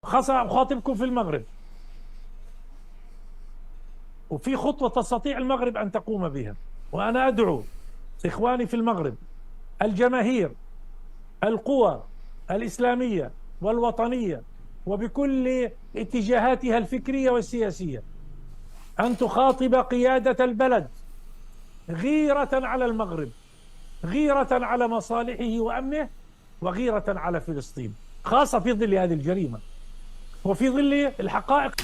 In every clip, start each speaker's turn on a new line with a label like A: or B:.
A: خاصة أخاطبكم في المغرب، وفي خطوة تستطيع المغرب أن تقوم بها، وأنا أدعو إخواني في المغرب، الجماهير، القوى الإسلامية والوطنية وبكل اتجاهاتها الفكرية والسياسية، أن تخاطب قيادة البلد غيرة على المغرب، غيرة على مصالحه وأمنه، وغيرة على فلسطين، خاصة في ظل هذه الجريمة وفي ظل الحقائق.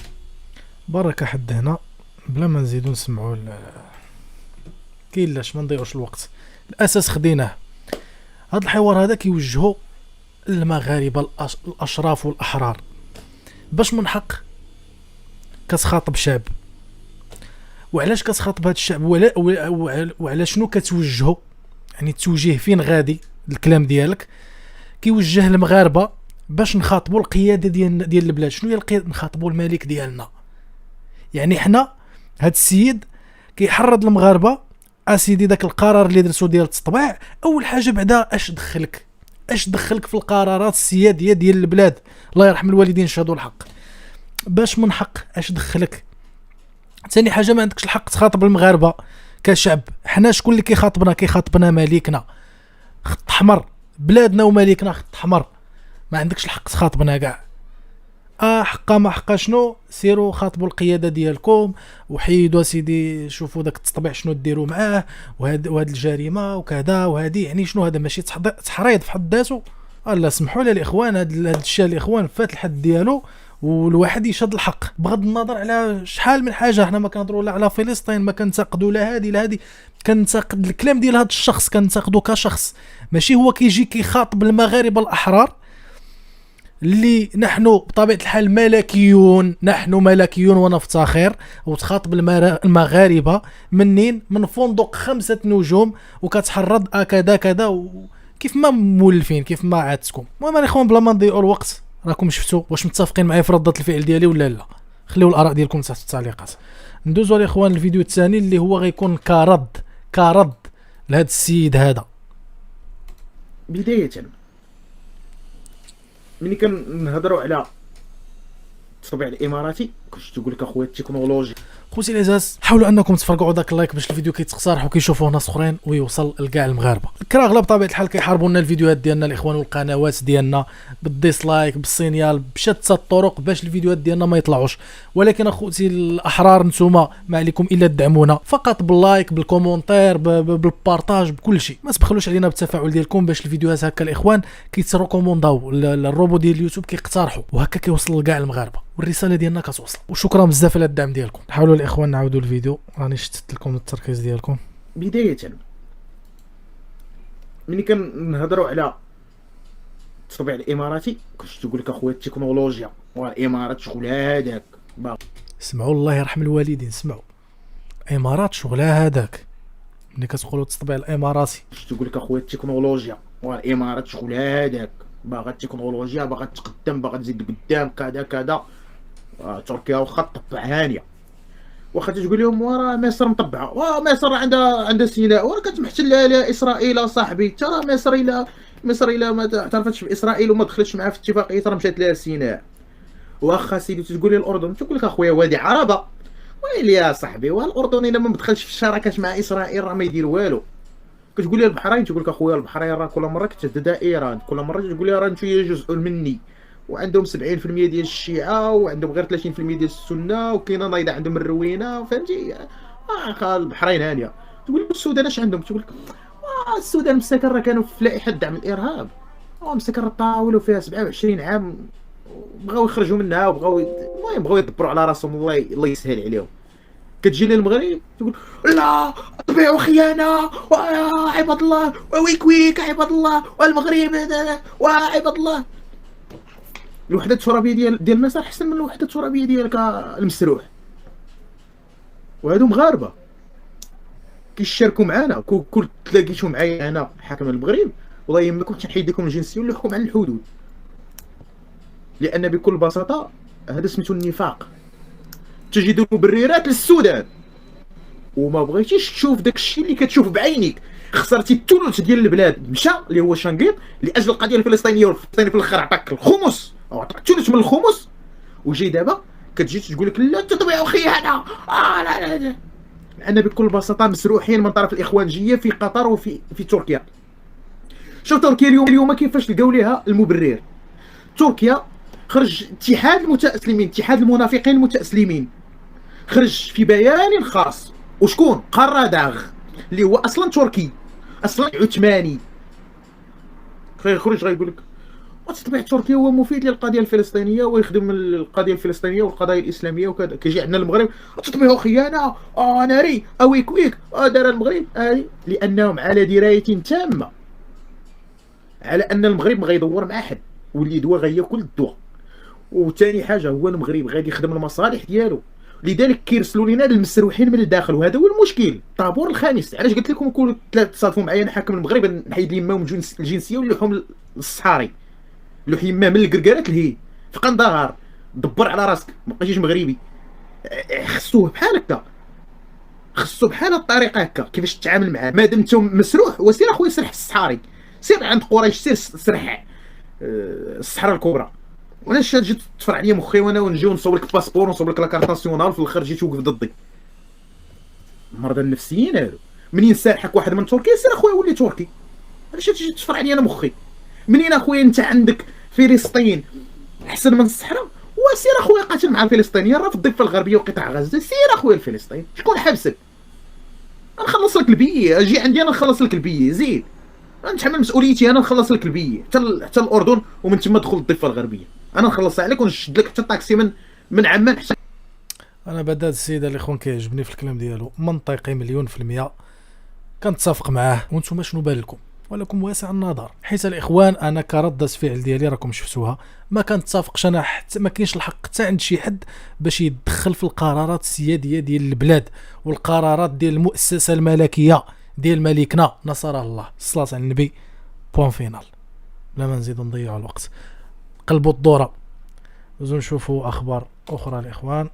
B: بركة حد هنا بلا ما نزيدو نسمعوا كاين لاش ما نضيعوش الوقت. الاساس خديناه. هذا الحوار هذا كيوجهو المغاربه الاشراف والاحرار. باش من حق كتخاطب شعب، وعلاش كتخاطب هذا الشعب، وعلى شنو كتوجهو، يعني التوجيه فين غادي الكلام ديالك. كيوجه المغاربه باش نخاطبوا القياده ديال البلاد. شنو هي القياده؟ نخاطبوا الملك ديالنا. يعني حنا هاد السيد كيحرض المغاربه اسيدي داك القرار اللي درتو ديال التطبيع. اول حاجه بعدا اش دخلك في القرارات السياديه ديال البلاد؟ الله يرحم الوالدين شهدوا الحق. باش من حق اش دخلك؟ ثاني حاجه ما عندكش الحق تخاطب المغاربه كشعب. حنا شكون اللي كيخاطبنا ملكنا خط احمر، بلادنا وملكنا خط احمر. ما عندكش الحق تخاطبنا كاع. حقا ما حقا شنو؟ سيروا خاطبوا القياده ديالكم وحيدوا سيدي، شوفوا داك التطبيع شنو ديروا معاه، وهاد الجريمه وكذا وهذه. يعني شنو هذا؟ ماشي تحريض في حد ذاته؟ الله سمحوا لي الاخوان، هذا الشيء الاخوان فات الحد ديالو، والواحد يشهد الحق بغض النظر على شحال من حاجه. حنا ما كنهضروا لا على فلسطين، ما كنتقدوا لا هذه لا هذه، كنتقد الكلام ديال هذا الشخص، كنتقدو كشخص. ماشي هو كيجي كيخاطب المغاربه الاحرار اللي نحن بطبيعه الحال ملكيون، نحن ملكيون ونفتخر، وتخاطب المغاربه منين؟ من فندق 5 نجوم وكتحرض كذا كذا، كيف ما مولفين، كيف ما عادتكم. المهم الاخوان بلا ما نضيعوا الوقت، راكم شفتوا واش متفقين معايا في ردة الفعل ديالي ولا لا؟ خليوا الاراء ديالكم تحت في التعليقات. ندوزوا الاخوان الفيديو الثاني اللي هو غيكون كرد لهذا السيد هذا.
C: بداية ملي كنهضروا على الطبيعة الاماراتي كنت تقول لك اخويا التكنولوجيا.
B: خوتي العزاز، حاولوا انكم تفرقعوا داك اللايك باش الفيديو كيتقترح وكيشوفوه ناس اخرين ويوصل لكاع المغاربه. كرا بطبيعه الحال كيحاربوا لنا الفيديوهات ديالنا الاخوان والقنوات ديالنا بالديسلايك بالسينيال بشتى الطرق باش الفيديوهات ديالنا ما يطلعوش. ولكن اخوتي الاحرار نتوما ما عليكم الا تدعمونا فقط باللايك بالكومونتير بالبارطاج بكل شيء. ما تبخلوش علينا بالتفاعل ديالكم باش الفيديوهات هكا الاخوان كيتريكومونداو الروبو ديال اليوتيوب كيقترحوا وهكا كيوصل لكاع المغاربه والرساله ديالنا كتوصل. وشكرا بزاف على الدعم ديالكم. حاولوا الاخوان نعاودوا الفيديو، راني شتت لكم التركيز ديالكم.
C: بداية ملي كنهضروا على الطبيعة الاماراتي كنت تقول لك اخويا التكنولوجيا والامارات شغلها هذاك.
B: سمعوا الله يرحم الوالدين، سمعوا امارات شغلها هذاك. ملي كتقولوا التطبيع الاماراتي
C: كنت تقول لك اخويا التكنولوجيا والامارات شغلها هذاك. باغا التكنولوجيا، باغا تقدم، باغا تزيد قدام كذا كذا. تركيا واخا تطبع هانيه، واخا تقول لهم وراه مصر مطبعه، مصر عندها سيناء وراه كتمحتلها لها اسرائيل صاحبي. ترى مصر الا ما اعترفتش باسرائيل وما دخلتش معها في اتفاقيه راه مشات لها سيناء. واخا سيدي تقول لي الاردن، تقول لك اخويا وادي عربه. ويلي يا صاحبي، والاردن الا ما مدخلش في الشراكات مع اسرائيل راه ما يدير والو. كتقول لي البحرين، تقول لك اخويا البحرين راه كل مره كتهددها ايران، كل مره تقول لي راه انتو جزء مني، وعندهم 70% ديال الشيعة وعندهم غير 30% ديال السنة، وكاينه نايضه عندهم الروينه، فهمتي؟ البحرين هانيه. تقول السودان اش عندهم؟ تقول لك السودان مساكن راه كانوا في لائحه دعم الارهاب، مساكن طاولوا فيها 27 عام، بغاو يخرجوا منها المهم بغاو يدبروا على راسهم. الله يسهل عليهم. كتجي للمغرب تقول لا طبيعوا خيانه وعباد الله ويك عباد الله والمغرب وعباد الله. الوحده الترابيه ديال مصر احسن من الوحده الترابيه ديالك المسروح. وهادو مغاربه كيشاركوا معنا. كل تلاقيتو معايا انا حاكم المغرب والله يما كنت نحيد لكم الجنسيه ولا نحكم على الحدود، لان بكل بساطه هذا سميتو النفاق. تجد مبررات للسودان وما بغيتيش تشوف داك الشيء اللي كتشوف بعينيك. خسرتي الثلث ديال البلاد مشى اللي هو شنقيط لاجل القضيه الفلسطينيه، والفلسطيني في الاخر عطاك الخمس او عطاك ثلث من الخمس. وجاي دابا كتجي تقول لك لا تطبيع خيانه لا لان بكل بساطه مسروحين من طرف الاخوانجيه في قطر وفي تركيا. شوف تركيا اليوم كيفاش لقاو ليها المبرر. تركيا خرج اتحاد المتأسلمين، اتحاد المنافقين المتأسلمين، خرج في بيان خاص، وشكون؟ قراداغ اللي هو اصلا تركي، اصلا عثماني، خيخرج غيقول لك وتطبيع تركيا هو مفيد للقضيه الفلسطينيه ويخدم القضيه الفلسطينيه والقضايا الاسلاميه وكذا. كيجي عندنا المغرب تطبيع خيانه ناري اويك ويك دار المغرب لانهم على درايه تامه على ان المغرب ما غيدور مع حد، واللي دوا غياكل الدواء. وثاني حاجه هو المغرب غادي يخدم المصالح ديالو، لذلك كيرسلوا لنا المسروحين من الداخل، وهذا هو المشكل. الطابور الخامس، علاش قلت لكم كون تصادفوا معايا انا حاكم المغرب نحيد ليماهم الجنسيه ونلوحهم للصحاري، لوح يماه من الكركارات لهي في قندهار، دبر على راسك ما بقيتيش مغربي. خصوه بحال هكا، خصو بحال الطريقه هكا كيفاش تتعامل معاه. مادام انت مسروح وسير اخويا سرح في الصحاري، سير عند قريش، سير سرح الصحراء الكبرى. وانا تجي تفرع عليا مخي وانا ونجيو نصور لك الباسبور ونصور لك لاكارت ناسيونال، في الاخر جيت توقف ضدي. المرضى النفسيين هادو. منين سارحك واحد من تركيا سير اخويا ولي تركي، علاش تجي تفرع عليا انا مخي؟ منين اخويا انت عندك فلسطين احسن من الصحراء، وسير اخويا قاتل مع الفلسطينيين راه في الضفه الغربيه وقطاع غزه، سير اخويا الفلسطين. شكون حبسك؟ نخلص لك البيه، اجي عندي انا نخلص لك البيه، زيد نتحمل مسؤوليتي انا نخلص لك البيه حتى الاردن، ومن ثم ندخل الضفه الغربيه انا نخلصها عليك ونشد لك حتى الطاكسي من عمان حتى.
B: انا بعد هاد السيد اللي خون كيعجبني في الكلام ديالو، منطقي 100%، كنتفق معاه. وانتم شنو بالكم؟ ولكم واسع النظر. حيت الاخوان انا كرد فعل ديالي راكم شفتوها، ما كنتفقش انا حتى ما كاينش الحق حتى عند شي حد باش يتدخل في القرارات السياديه ديال البلاد والقرارات ديال المؤسسه الملكيه ديال ملكنا نصره الله، الصلاه على النبي، بوان فينال. بلا ما نزيدو نضيعوا الوقت، قلبوا الدوره. نزو نشوفوا اخبار اخرى الاخوان.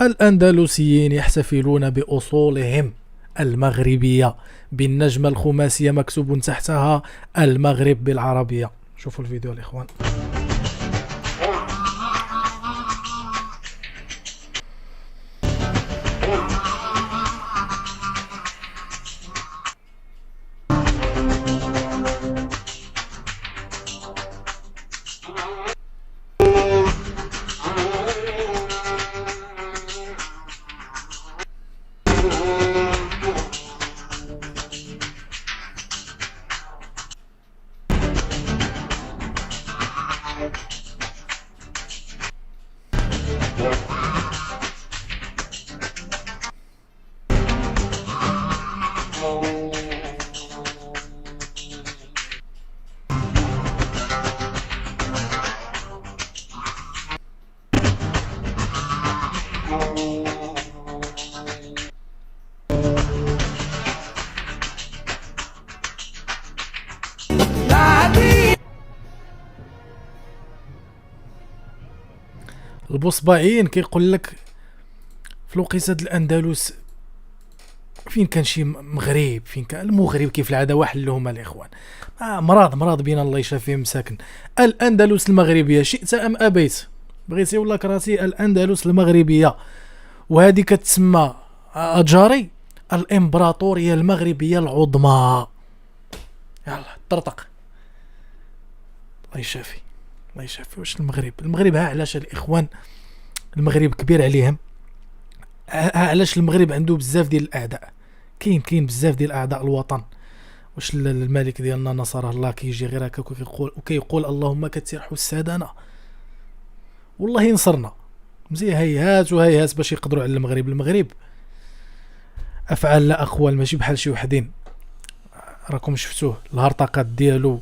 B: الأندلسيين يحتفلون بأصولهم المغربية بالنجمة الخماسية مكتوب تحتها المغرب بالعربية. شوفوا الفيديو الإخوان. البوصباعيين كيقول لك في الوقيته د الاندلس فين كان شي مغرب، فين كان المغرب كيف العاده واحد لهم الاخوان. مرض بينا الله يشافيه مساكن. الاندلس المغربيه شئت ام ابيت، بغيتي ولا كرهتي، الاندلس المغربيه، وهذه كتسمى اجاري الامبراطوريه المغربيه العظمى. يلا طرطق الله يشافي الله يشافي. واش المغرب ها علاش الاخوان المغرب كبير عليهم، علاش المغرب عنده بزاف ديال الاعداء، كاين بزاف ديال اعداء الوطن. واش الملك ديالنا نصره الله كيجي غير هكا وكيقول اللهم كثر حسادنا، والله ينصرنا. مزيان هيهات وهيهات باش يقدروا على المغرب افعال لا اقوال، ماشي بحال شي وحدين راكم شفتوه الهرطقات ديالو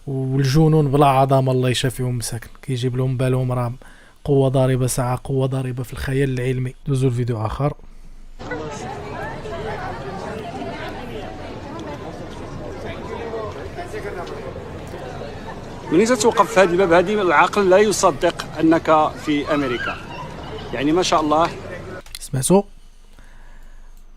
B: والجنون بلا عظمه الله يشافيهم مساكن. كيجيب لهم بالهم راه قوه ضاربه، ساعه قوه ضاربه في الخيال العلمي. دوزو الفيديو اخر.
D: ملي تتوقف في هذا الباب هذه العقل لا يصدق انك في امريكا، يعني ما شاء الله.
B: سمعتوا؟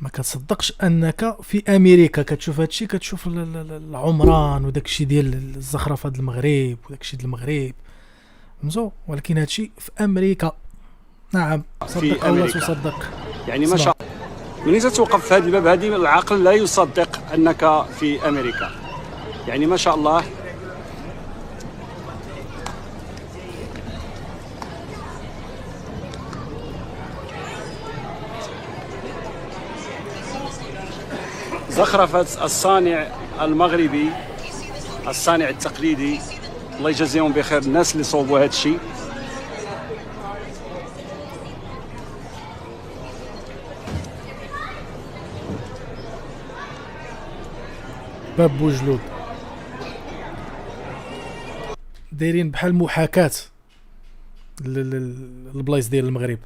B: ما كتصدقش انك في امريكا. كتشوف هادشي، كتشوف العمران وداكشي ديال الزخرفه ديال المغرب وداكشي ديال المغرب، فهمتوا؟ ولكن هادشي في امريكا. نعم صدق او لا تصدق.
D: يعني ما شاء الله ملي تتوقف في هذا الباب هذه العقل لا يصدق انك في امريكا. يعني ما شاء الله. زخرفة الصانع المغربي، الصانع التقليدي، الله يجازيهم بخير الناس اللي صوبوا هذا الشيء.
B: باب بوجلود دايرين بحال محاكاة البلايص ديال المغرب.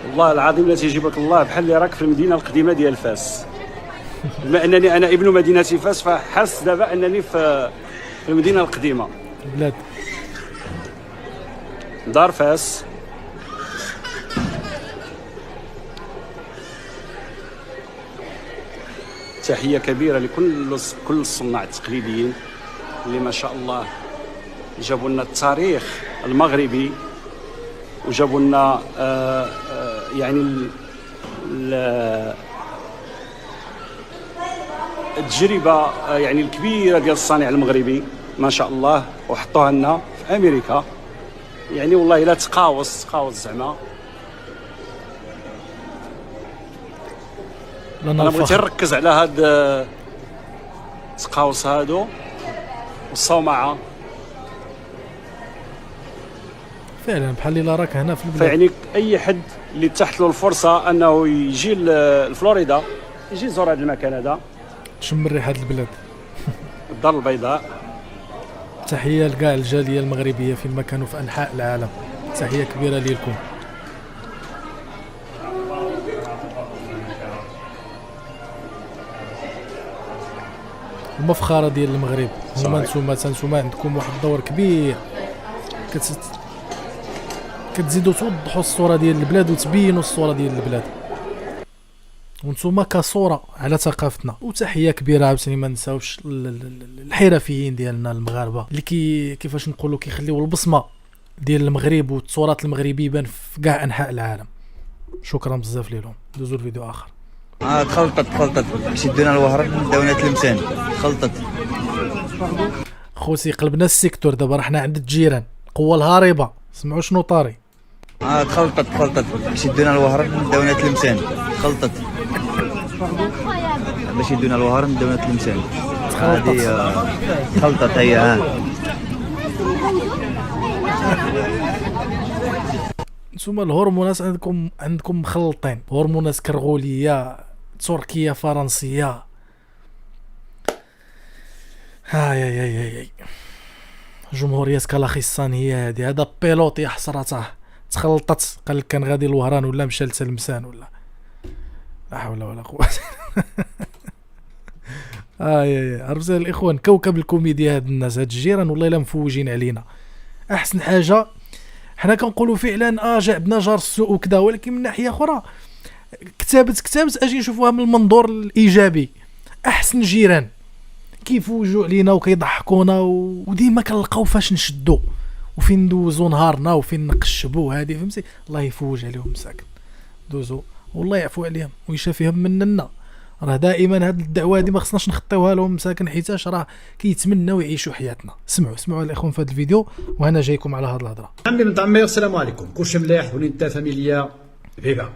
D: والله العظيم لا تيجيبك الله بحال اللي راك في المدينه القديمه ديال فاس. بما انني انا ابن مدينه فاس فحس دابا انني في المدينه القديمه.
B: بلاد
D: دار فاس. تحيه كبيره لكل الصناع التقليديين اللي ما شاء الله جابوا لنا التاريخ المغربي وجابوا لنا يعني التجربه يعني الكبيره ديال الصانع المغربي ما شاء الله، وحطوها لنا في امريكا. يعني والله لا تقاوص زعما. انا بغيت نركز على هاد التقاوص هادو والصومعه
B: فعلا بحال اللي راك هنا في البلاد.
D: فيعني اي حد اللي تحت له الفرصه انه يجي لفلوريدا يجي يزور هذا المكان هذا
B: تشم ريحه البلاد.
D: الدار البيضاء.
B: تحيه لكاع الجاليه المغربيه فين ما كانوا في انحاء العالم، تحيه كبيره لكم. المفخره ديال المغرب هما نتوما عندكم واحد الدور كبير، كتزيدوا توضحوا الصوره ديال البلاد وتبينوا الصوره ديال البلاد وانتوما كصوره على ثقافتنا. وتحيه كبيره عاوتاني ما نساوش الحرفيين ديالنا المغاربه اللي كيفاش نقولوا كيخليوا البصمه ديال المغرب والتراث المغربي يبان في كاع انحاء العالم. شكرا بزاف ليهم. دوزوا الفيديو اخر.
E: خلطت شدونا الوهر داونا تلمسان خلطت
B: خوتي قلبنا السيكتور دابا رحنا عند الجيران قوه الهاربه. سمعوا شنو طاري.
E: خلطت شدونا الوهر داونا تلمسان خلطت باش يدونا الوهر داونا تلمسان. هذه خلطت هي.
B: نتوما الهرمونات عندكم مخلطين، هرمونات كرغوليه تركيه فرنسيه. هاي جمهوريه كلاخستان هي هذه. هذا بيلوط يا حسرته تخلطت قال لك كان غادي الوهران ولا مشى لتلمسان ولا لا حول ولا قوه. عرفتوا الاخوان كوكب الكوميديا هاد الناس هاد الجيران والله الا مفوجين علينا. احسن حاجه حنا كنقولوا فعلا جعبنا جار السوء وكذا، ولكن من ناحيه اخرى كتابت اجي نشوفوها من المنظور الايجابي. احسن جيران كيفوجوا علينا وكيضحكونا وديما كنلقاو فاش نشدوا وفين ندوزو نهارنا وفين نقشبوا. هذه فهمتي الله يفوج عليهم مساكن. دوزو والله يعفو عليهم ويشافيهم مننا. راه دائما هاد الدعوه هذه ما خصناش نخطيوها لهم مساكن حيتاش راه كيتمناو يعيشوا حياتنا. سمعوا الاخوان في هذا الفيديو وانا جايكم على هاد الهضره.
F: عمي من طعمير السلام عليكم، كلشي مليح ونتا فاميليا فيفا.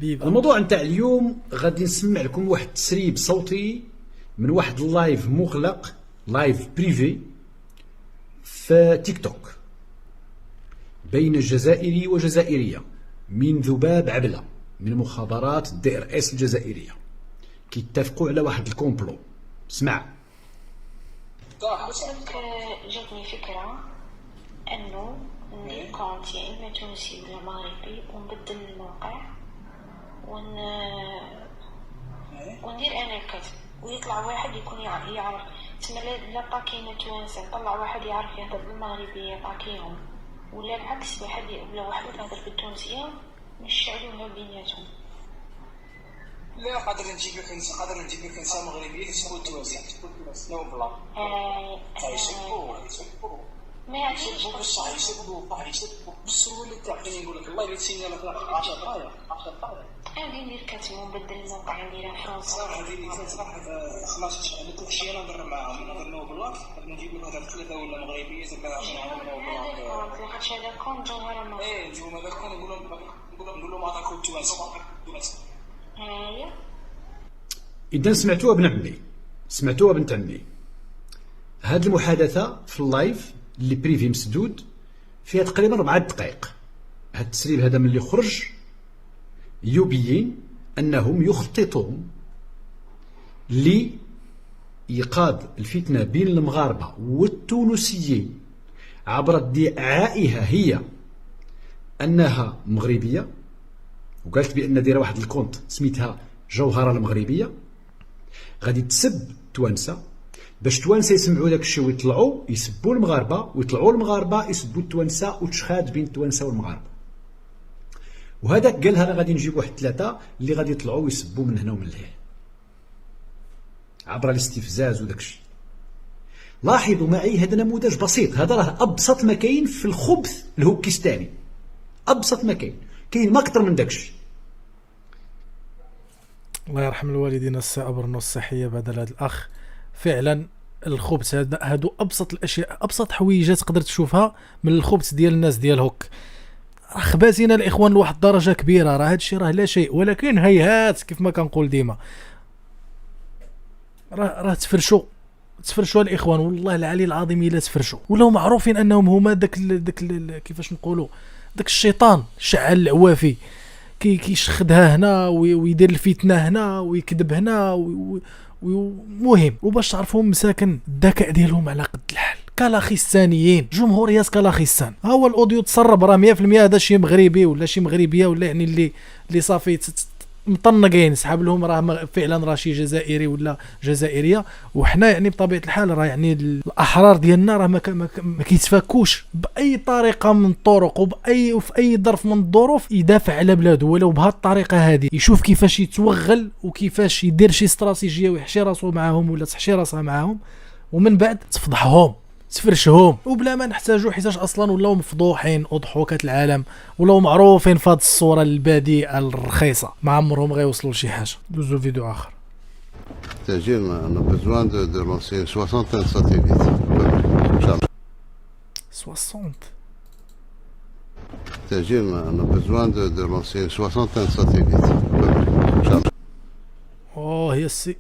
F: الموضوع نتاع اليوم غادي نسمع لكم واحد التسريب صوتي من واحد اللايف مغلق، لايف بريفي في تيك توك بين جزائري وجزائرية من ذباب عبلة من مخابرات الدي ار اس الجزائرية كيتفقوا على واحد الكومبلو. اسمع.
G: جاتني فكرة انه ندير كونت يا اما تونسي ولا مغربي ونبدل الموقع وندير انا الكتب ويطلع واحد يكون يعرف تسمى لا طاكينا توانسه طلع واحد يعرف يهضر بالمغربيه طاكيهم ولا العكس واحد ولا واحده تهضر بالتونسيه نشعلوها بيناتهم.
H: لا قادر نجيب لك انسان مغربي يسبوا التوانسه نو بلا يسبوا ما يعجبش بصح يسبوا بالسهوله تاعي نقول لك الله يسيني لك 10 دقائق غادي ندير كاتمون بدل الموقع نديرها فرنسا صراحه خلاص انا كل شيء نهضر معاهم نهضر نو بلا نجيب لك هذا 3 ولا مغربيه زعما عشان نعاونوا بلا لاخاطش هذا كون جوهره ما نجيو هذا كون نقول لهم هذاك التوانسه هايا.
F: إذا سمعتوها ابن عمي، سمعتوها بنت عمي، هذه المحادثة في اللايف اللي بريفي مسدود فيها تقريبا 4 دقائق. هذا التسريب هذا من اللي خرج يبين أنهم يخططون لإيقاظ الفتنة بين المغاربة والتونسيين عبر ادعائها هي أنها مغربية، وقالت بأن دايره واحد الكونت سميتها جوهرة المغربية، غادي تسب توانسة باش توانسة يسمعوا داك الشيء ويطلعوا يسبوا المغاربة، ويطلعوا المغاربة يسبوا التوانسة، وتشخاد بين التوانسة والمغاربة. وهذاك قالها انا غادي نجيب واحد 3 اللي غادي يطلعوا ويسبوا من هنا ومن لهيه عبر الاستفزاز وداك الشيء. لاحظوا معي هذا نموذج بسيط، هذا راه ابسط ما كاين في الخبث الهوكستاني، ابسط ما كاين ما اكثر من داك الشيء.
B: الله يرحم الوالدين السي أبرنو الصحية بدل هذا الأخ. فعلا الخبث هادو أبسط الأشياء، أبسط حويجات تقدر تشوفها من الخبث ديال الناس ديال هوك. راه خبازين الإخوان لواحد الدرجة كبيرة، راه هادشي راه لا شيء، ولكن هيهات كيف ما كنقول ديما راه تفرشوا الإخوان، والله العلي العظيم إلا تفرشوا ولاو معروفين أنهم هما داك كيفاش نقولوا داك الشيطان الشعال العوافي كيشخدها هنا ويدير الفتنه هنا ويكذب هنا ومهم. وباش تعرفهم مساكن الذكاء ديالهم على قد الحال، كلاخيستانيين، جمهوريات كلاخيستان. ها هو الاوديو تسرب راه 100% هذا شي مغربي ولا شي مغربيه ولا يعني اللي صافي مطنقين سحاب لهم راه فعلا راه شي جزائري ولا جزائريه. وحنا يعني بطبيعه الحال راه يعني الاحرار ديالنا راه ما كيتفكوش باي طريقه من الطرق وفي اي ظرف من الظروف يدافع على بلاده ولو بهذه الطريقه هذه، يشوف كيفاش يتوغل وكيفاش يدير شي استراتيجيه ويحشي راسو معاهم ولا تحشي راسها معاهم، ومن بعد تفضحهم تفرشهم وبلا ما نحتاجوا حيتاش اصلا ولاو مفضوحين اضحوكات العالم، ولاو معروفين في هذه الصوره البذيئه الرخيصه، ما عمرهم غيوصلوا لشي حاجه. دوزو فيديو اخر.
I: تاجير انا بزوان دو لونسي 60 ساتيليت ان شاء الله
B: 60
I: تاجير انا بزوان دو لونسي 60 ساتيليت ان شاء الله.
B: هي السي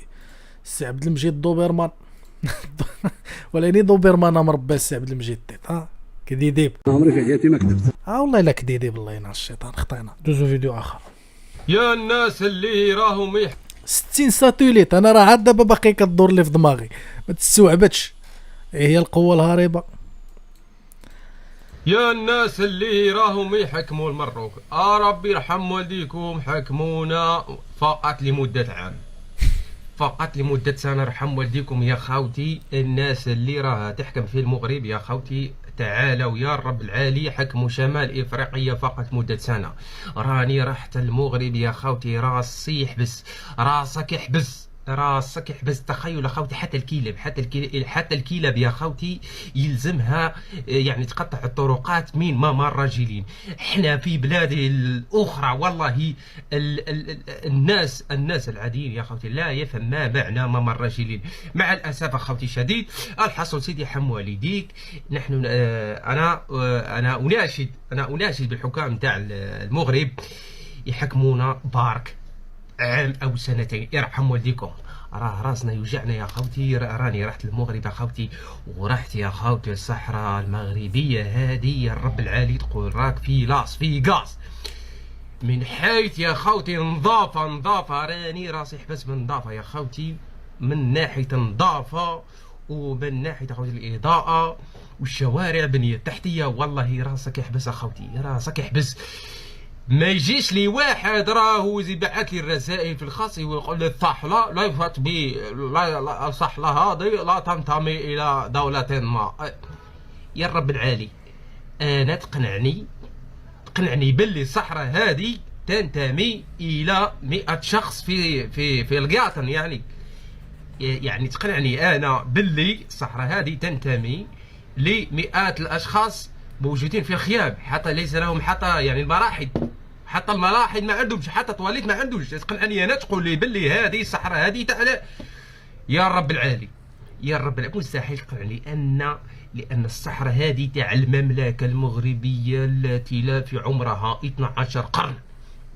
B: عبد المجيد دوبرمان ولاني دوبرمان مربى السي عبد المجيد كديديب
D: عمري في حياتي ما كذبت.
B: والله الا كديديب، الله ينعس الشيطان خطينا. دوزو فيديو اخر.
J: يا الناس اللي راهم
B: 60 ساتوليت انا راه عاد دابا باقي كدور لي في دماغي ما تستوعبتش. هي القوه الهاربه.
J: يا الناس اللي راهم يحكموا المروك، ربي يرحم والديكم، حكمونا فقط لمده عام، فقط لمدة سنة. رحم والديكم يا خاوتي. الناس اللي راها تحكم في المغرب يا خاوتي تعالوا يا رب العالي حكموا شمال افريقيا فقط مدة سنة. راني رحت المغرب يا خاوتي، راسي يحبس، راسك يحبس، راسك يحبس. تخيل اخوتي حتى الكلاب يا خوتي يلزمها يعني تقطع الطرقات من ممر الراجلين. احنا في بلاد الاخرى والله الناس العاديين يا خوتي لا يفهم ما معنى ممر الراجلين. مع الاسف اخوتي الشديد. الحصول سيدي حم والديك. نحن انا اناشد بالحكام تاع المغرب يحكمونا بارك عام او سنتين، يرحم والديكم. راه راسنا يوجعنا يا خوتي. راني رحت المغرب يا خوتي، ورحت يا خوتي الصحراء المغربيه هذه يا رب العالي تقول راك في لاص في غاز من حيث يا خوتي نظافه. راني راسي حبس من نظافه يا خوتي، من ناحيه نظافه ومن ناحيه خوتي الاضاءه والشوارع بنيه تحتيه. والله راسك يحبس اخوتي، راسك يحبس. ما يجيش لي واحد راهو يبعث لي الرسائل في الخاص ويقول لي الصحله لا يفات بي لا الصحله هذه لا تنتمي الى دوله ما. يا رب العالي انا تقنعني باللي الصحراء هذه تنتمي الى 100 شخص في القاطن. يعني تقنعني انا باللي الصحراء هذه تنتمي لمئات الاشخاص موجودين في الخيام، حتى ليس لهم حتى يعني المراحل، حتى الملاحظ ما عندهمش، حتى تواليت ما عندوش. تقنعني انا تقول لي باللي هذه الصحراء هذه تاع يا رب العالي، يا رب العالي. مستحيل تقنعني لان الصحراء هذه تاع المملكه المغربيه التي لا في عمرها 12 قرن.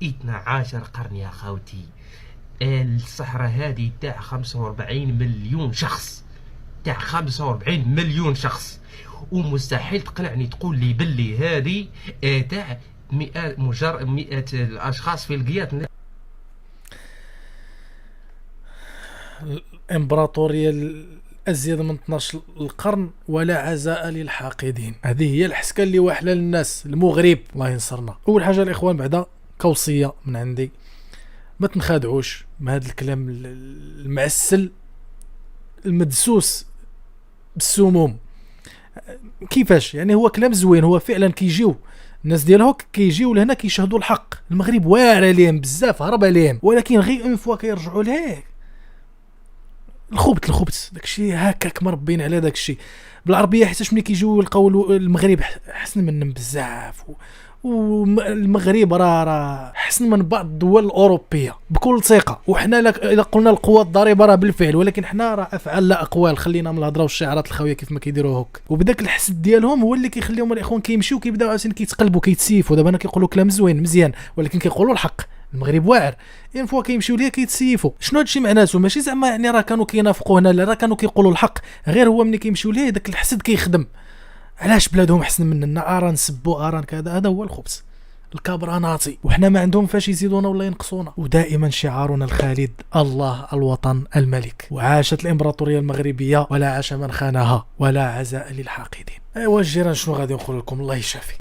J: 12 قرن يا خوتي. الصحراء هذه تاع 45 مليون شخص، تاع 45 مليون شخص. ومستحيل تقنعني تقول لي باللي هذه تاع 100 الاشخاص في القياط.
B: الامبراطوريه الازيد من 12 القرن ولا عزاء للحاقدين. هذه هي الحسكه اللي واحله للناس. المغرب الله ينصرنا. اول حاجه الاخوان بعدا كوصيه من عندي، ما تنخادعوش من هذا الكلام المعسل المدسوس بالسموم. كيفاش يعني؟ هو كلام زوين، هو فعلا كيجيو الناس ديال هوك كيجيو لهنا كيشهدوا الحق. المغرب واعر عليهم بزاف، هرب عليهم، ولكن غير اون فوا كيرجعوا لهيه الخبط داكشي هكاك مربين على داكشي بالعربيه. حيت ملي كيجيو يلقاو المغرب حسن منهم بزاف، والمغرب راه حسن من بعض الدول الاوروبيه بكل ثقه. وحنا الا قلنا القوه الضاربه راه بالفعل، ولكن حنا راه افعال لا اقوال. خلينا من الهضره والشعارات الخاويه كيف ما كيديروا هوك. وبداك الحسد ديالهم هو اللي كيخليهم الاخوان كيمشيو كيبداو عاوتاني كيتقلبوا كيتسيفوا. دابا انا كيقولوا كلام زوين مزيان، ولكن كيقولوا الحق. المغرب واعر، ان فوا كيمشيو ليه كيتسيفوا. شنو هادشي معناته؟ ماشي زعما يعني راه كانوا كينافقوا هنا، لا راه كانوا كيقولوا الحق، غير هو ملي كيمشيو ليه داك الحسد كيخدم. علاش بلادهم احسن مننا؟ اران نسبوا اران كذا، هذا هو الخبز الكابراناتي. وحنا ما عندهم فاش يزيدونا ولا ينقصونا. ودائما شعارنا الخالد الله الوطن الملك. وعاشت الامبراطوريه المغربيه ولا عاش من خانها ولا عزاء للحاقدين. ايوا الجيران شنو غادي نقول لكم؟ الله يشافي.